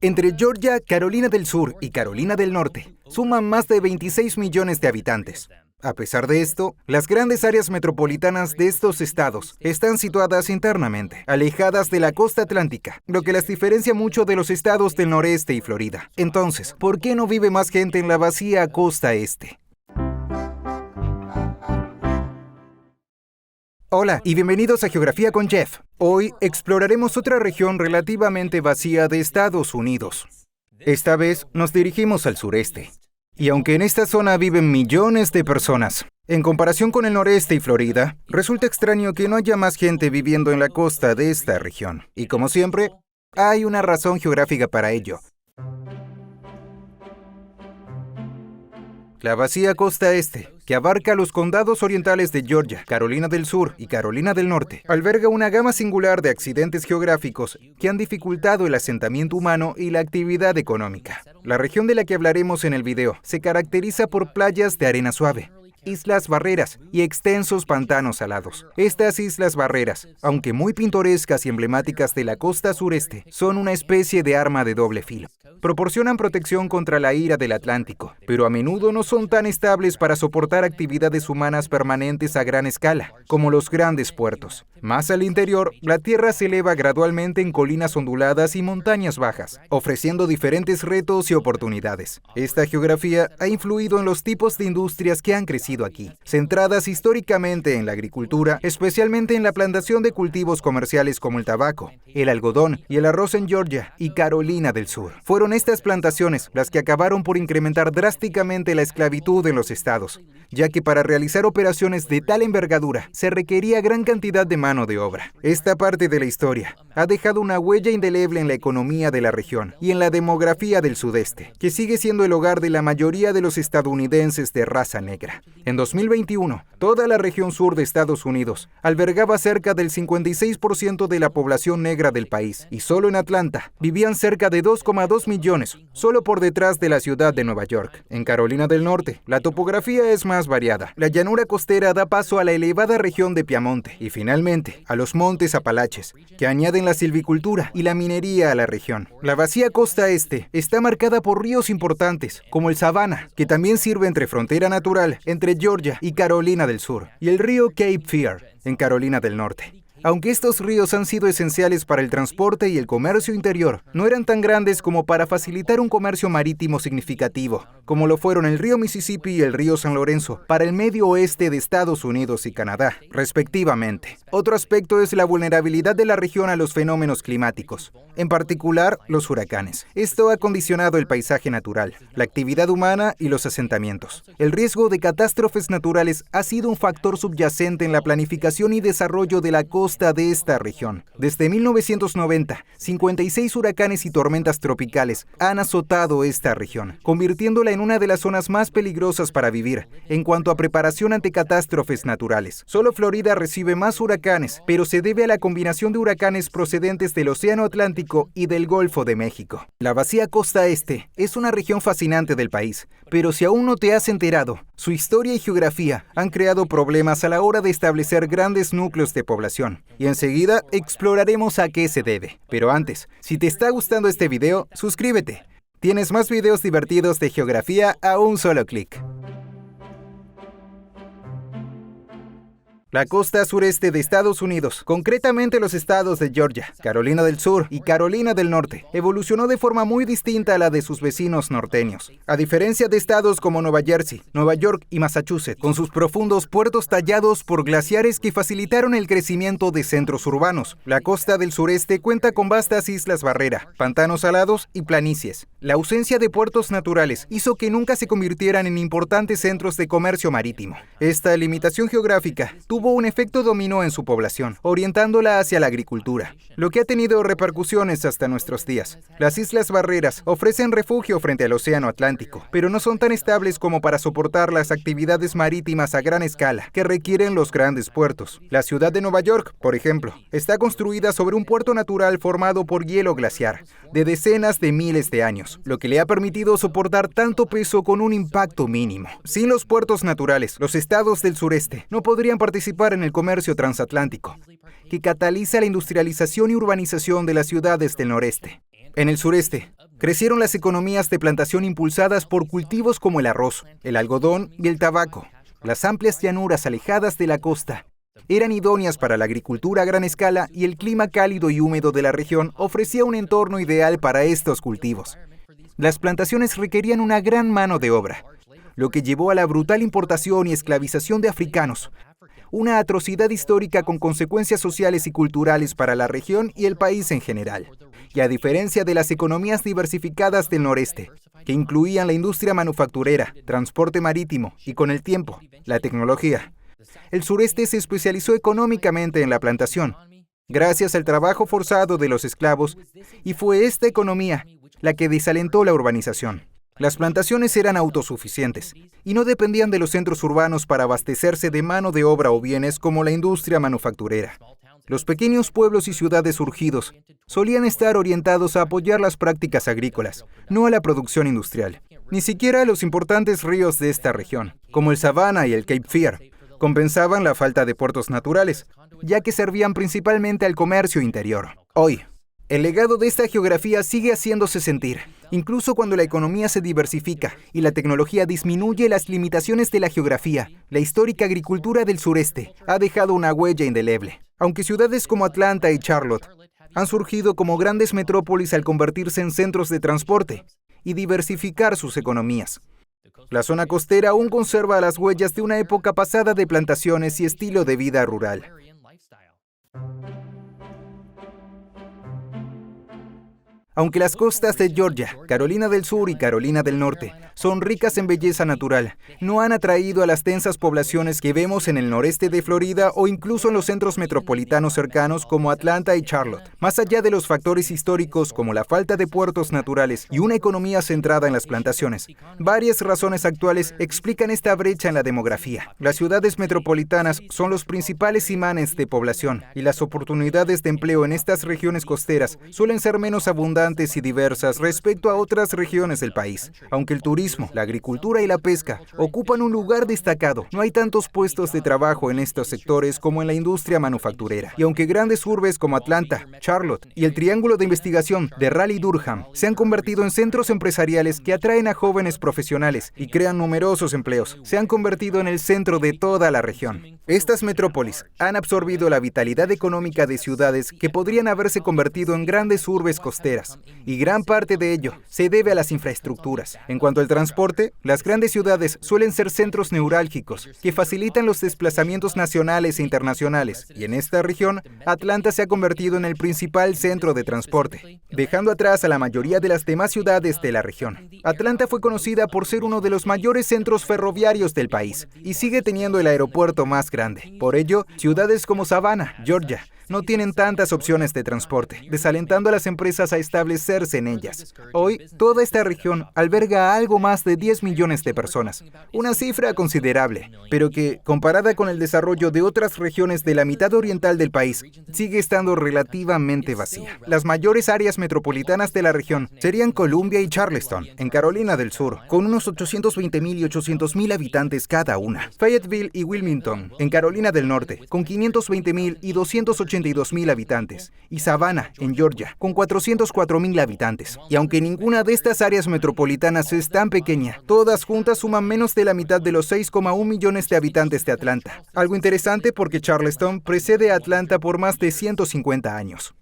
Entre Georgia, Carolina del Sur y Carolina del Norte, suman más de 26 millones de habitantes. A pesar de esto, las grandes áreas metropolitanas de estos estados están situadas internamente, alejadas de la costa atlántica, lo que las diferencia mucho de los estados del noreste y Florida. Entonces, ¿por qué no vive más gente en la vacía costa este? Hola y bienvenidos a Geografía con Jeff. Hoy exploraremos otra región relativamente vacía de Estados Unidos. Esta vez nos dirigimos al sureste. Y aunque en esta zona viven millones de personas, en comparación con el noreste y Florida, resulta extraño que no haya más gente viviendo en la costa de esta región. Y como siempre, hay una razón geográfica para ello. La vacía costa este, que abarca los condados orientales de Georgia, Carolina del Sur y Carolina del Norte, alberga una gama singular de accidentes geográficos que han dificultado el asentamiento humano y la actividad económica. La región de la que hablaremos en el video se caracteriza por playas de arena suave, islas barreras y extensos pantanos salados. Estas islas barreras, aunque muy pintorescas y emblemáticas de la costa sureste, son una especie de arma de doble filo. Proporcionan protección contra la ira del Atlántico, pero a menudo no son tan estables para soportar actividades humanas permanentes a gran escala, como los grandes puertos. Más al interior, la tierra se eleva gradualmente en colinas onduladas y montañas bajas, ofreciendo diferentes retos y oportunidades. Esta geografía ha influido en los tipos de industrias que han crecido aquí, centradas históricamente en la agricultura, especialmente en la plantación de cultivos comerciales como el tabaco, el algodón y el arroz en Georgia y Carolina del Sur. Fueron estas plantaciones las que acabaron por incrementar drásticamente la esclavitud en los estados, ya que para realizar operaciones de tal envergadura se requería gran cantidad de mano de obra. Esta parte de la historia ha dejado una huella indeleble en la economía de la región y en la demografía del sudeste, que sigue siendo el hogar de la mayoría de los estadounidenses de raza negra. En 2021, toda la región sur de Estados Unidos albergaba cerca del 56% de la población negra del país, y solo en Atlanta vivían cerca de 2,2 millones, solo por detrás de la ciudad de Nueva York. En Carolina del Norte, la topografía es más variada. La llanura costera da paso a la elevada región de Piamonte y finalmente a los montes Apalaches, que añaden la silvicultura y la minería a la región. La vacía costa este está marcada por ríos importantes, como el Savannah, que también sirve entre frontera natural entre Georgia y Carolina del Sur, y el río Cape Fear, en Carolina del Norte. Aunque estos ríos han sido esenciales para el transporte y el comercio interior, no eran tan grandes como para facilitar un comercio marítimo significativo, como lo fueron el río Mississippi y el río San Lorenzo para el medio oeste de Estados Unidos y Canadá, respectivamente. Otro aspecto es la vulnerabilidad de la región a los fenómenos climáticos, en particular los huracanes. Esto ha condicionado el paisaje natural, la actividad humana y los asentamientos. El riesgo de catástrofes naturales ha sido un factor subyacente en la planificación y desarrollo de la costa de esta región. Desde 1990, 56 huracanes y tormentas tropicales han azotado esta región, convirtiéndola en una de las zonas más peligrosas para vivir en cuanto a preparación ante catástrofes naturales. Solo Florida recibe más huracanes, pero se debe a la combinación de huracanes procedentes del Océano Atlántico y del Golfo de México. La vacía costa este es una región fascinante del país, pero si aún no te has enterado, su historia y geografía han creado problemas a la hora de establecer grandes núcleos de población. Y enseguida exploraremos a qué se debe. Pero antes, si te está gustando este video, suscríbete. Tienes más videos divertidos de geografía a un solo clic. La costa sureste de Estados Unidos, concretamente los estados de Georgia, Carolina del Sur y Carolina del Norte, evolucionó de forma muy distinta a la de sus vecinos norteños. A diferencia de estados como Nueva Jersey, Nueva York y Massachusetts, con sus profundos puertos tallados por glaciares que facilitaron el crecimiento de centros urbanos, la costa del sureste cuenta con vastas islas barrera, pantanos salados y planicies. La ausencia de puertos naturales hizo que nunca se convirtieran en importantes centros de comercio marítimo. Esta limitación geográfica tuvo un efecto dominó en su población, orientándola hacia la agricultura, lo que ha tenido repercusiones hasta nuestros días. Las islas barreras ofrecen refugio frente al Océano Atlántico, pero no son tan estables como para soportar las actividades marítimas a gran escala que requieren los grandes puertos. La ciudad de Nueva York, por ejemplo, está construida sobre un puerto natural formado por hielo glaciar, de decenas de miles de años, lo que le ha permitido soportar tanto peso con un impacto mínimo. Sin los puertos naturales, los estados del sureste no podrían participar en el comercio transatlántico, que cataliza la industrialización y urbanización de las ciudades del noreste. En el sureste, Crecieron las economías de plantación impulsadas por cultivos como el arroz, el algodón y el tabaco. Las amplias llanuras alejadas de la costa eran idóneas para la agricultura a gran escala y el clima cálido y húmedo de la región ofrecía un entorno ideal para estos cultivos. Las plantaciones requerían una gran mano de obra, lo que llevó a la brutal importación y esclavización de africanos, una atrocidad histórica con consecuencias sociales y culturales para la región y el país en general. Y a diferencia de las economías diversificadas del noreste, que incluían la industria manufacturera, transporte marítimo y, con el tiempo, la tecnología, el sureste se especializó económicamente en la plantación, gracias al trabajo forzado de los esclavos, y fue esta economía la que desalentó la urbanización. Las plantaciones eran autosuficientes y no dependían de los centros urbanos para abastecerse de mano de obra o bienes como la industria manufacturera. Los pequeños pueblos y ciudades surgidos solían estar orientados a apoyar las prácticas agrícolas, no a la producción industrial. Ni siquiera los importantes ríos de esta región, como el Savannah y el Cape Fear, compensaban la falta de puertos naturales, ya que servían principalmente al comercio interior. Hoy, el legado de esta geografía sigue haciéndose sentir, incluso cuando la economía se diversifica y la tecnología disminuye las limitaciones de la geografía. La histórica agricultura del sureste ha dejado una huella indeleble. Aunque ciudades como Atlanta y Charlotte han surgido como grandes metrópolis al convertirse en centros de transporte y diversificar sus economías, la zona costera aún conserva las huellas de una época pasada de plantaciones y estilo de vida rural. Aunque las costas de Georgia, Carolina del Sur y Carolina del Norte son ricas en belleza natural, no han atraído a las densas poblaciones que vemos en el noreste de Florida o incluso en los centros metropolitanos cercanos como Atlanta y Charlotte. Más allá de los factores históricos como la falta de puertos naturales y una economía centrada en las plantaciones, varias razones actuales explican esta brecha en la demografía. Las ciudades metropolitanas son los principales imanes de población y las oportunidades de empleo en estas regiones costeras suelen ser menos abundantes y diversas respecto a otras regiones del país. Aunque el turismo, la agricultura y la pesca ocupan un lugar destacado, no hay tantos puestos de trabajo en estos sectores como en la industria manufacturera. Y aunque grandes urbes como Atlanta, Charlotte y el Triángulo de Investigación de Raleigh-Durham se han convertido en centros empresariales que atraen a jóvenes profesionales y crean numerosos empleos, se han convertido en el centro de toda la región. Estas metrópolis han absorbido la vitalidad económica de ciudades que podrían haberse convertido en grandes urbes costeras, y gran parte de ello se debe a las infraestructuras. En cuanto al transporte, las grandes ciudades suelen ser centros neurálgicos que facilitan los desplazamientos nacionales e internacionales, y en esta región, Atlanta se ha convertido en el principal centro de transporte, dejando atrás a la mayoría de las demás ciudades de la región. Atlanta fue conocida por ser uno de los mayores centros ferroviarios del país y sigue teniendo el aeropuerto más grande. Por ello, ciudades como Savannah, Georgia, no tienen tantas opciones de transporte, desalentando a las empresas a establecerse en ellas. Hoy, toda esta región alberga a algo más de 10 millones de personas, una cifra considerable, pero que, comparada con el desarrollo de otras regiones de la mitad oriental del país, sigue estando relativamente vacía. Las mayores áreas metropolitanas de la región serían Columbia y Charleston, en Carolina del Sur, con unos 820,000 y 800,000 habitantes cada una. Fayetteville y Wilmington, en Carolina del Norte, con 520,000 y 282,000 habitantes, y Savannah, en Georgia, con 404,000 habitantes. Y aunque ninguna de estas áreas metropolitanas es tan pequeña, todas juntas suman menos de la mitad de los 6,1 millones de habitantes de Atlanta. Algo interesante porque Charleston precede a Atlanta por más de 150 años.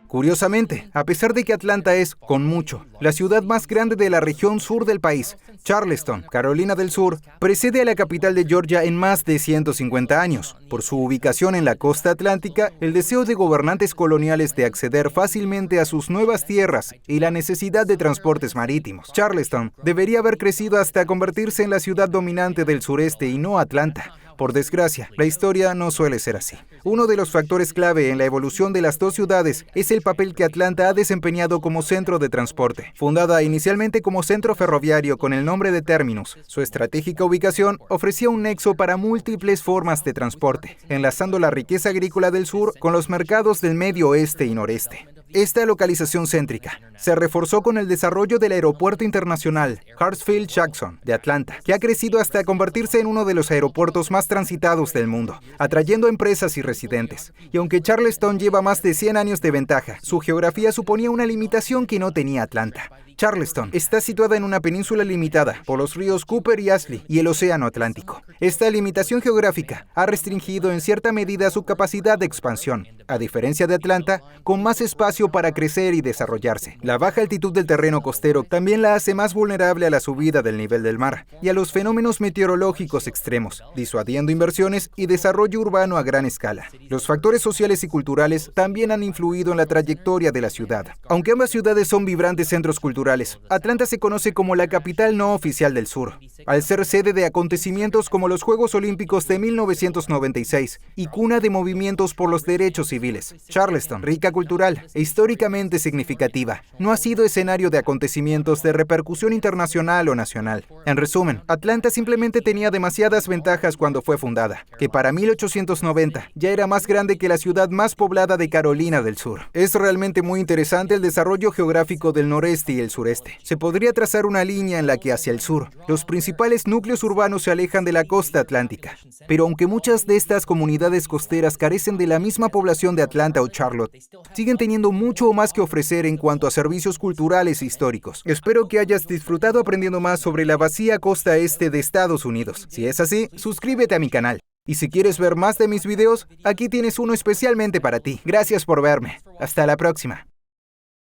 Curiosamente, a pesar de que Atlanta es, con mucho, la ciudad más grande de la región sur del país, Charleston, Carolina del Sur, precede a la capital de Georgia en más de 150 años. Por su ubicación en la costa atlántica, el deseo de gobernantes coloniales de acceder fácilmente a sus nuevas tierras y la necesidad de transportes marítimos. Charleston debería haber crecido hasta convertirse en la ciudad dominante del sureste y no Atlanta. Por desgracia, la historia no suele ser así. Uno de los factores clave en la evolución de las dos ciudades es el papel que Atlanta ha desempeñado como centro de transporte. Fundada inicialmente como centro ferroviario con el nombre de Terminus, su estratégica ubicación ofrecía un nexo para múltiples formas de transporte, enlazando la riqueza agrícola del sur con los mercados del medio oeste y noreste. Esta localización céntrica se reforzó con el desarrollo del Aeropuerto Internacional Hartsfield-Jackson de Atlanta, que ha crecido hasta convertirse en uno de los aeropuertos más transitados del mundo, atrayendo empresas y residentes. Y aunque Charleston lleva más de 100 años de ventaja, su geografía suponía una limitación que no tenía Atlanta. Charleston está situada en una península limitada por los ríos Cooper y Ashley y el Océano Atlántico. Esta limitación geográfica ha restringido en cierta medida su capacidad de expansión, a diferencia de Atlanta, con más espacio para crecer y desarrollarse. La baja altitud del terreno costero también la hace más vulnerable a la subida del nivel del mar y a los fenómenos meteorológicos extremos, disuadiendo inversiones y desarrollo urbano a gran escala. Los factores sociales y culturales también han influido en la trayectoria de la ciudad. Aunque ambas ciudades son vibrantes centros culturales, Atlanta se conoce como la capital no oficial del sur, al ser sede de acontecimientos como los Juegos Olímpicos de 1996 y cuna de movimientos por los derechos civiles. Charleston, rica cultural e históricamente significativa, no ha sido escenario de acontecimientos de repercusión internacional o nacional. En resumen, Atlanta simplemente tenía demasiadas ventajas cuando fue fundada, que para 1890 ya era más grande que la ciudad más poblada de Carolina del Sur. Es realmente muy interesante el desarrollo geográfico del noreste y el sureste. Se podría trazar una línea en la que hacia el sur, los principales núcleos urbanos se alejan de la costa atlántica. Pero aunque muchas de estas comunidades costeras carecen de la misma población de Atlanta o Charlotte, siguen teniendo mucho más que ofrecer en cuanto a servicios culturales e históricos. Espero que hayas disfrutado aprendiendo más sobre la vacía costa este de Estados Unidos. Si es así, suscríbete a mi canal. Y si quieres ver más de mis videos, aquí tienes uno especialmente para ti. Gracias por verme. Hasta la próxima.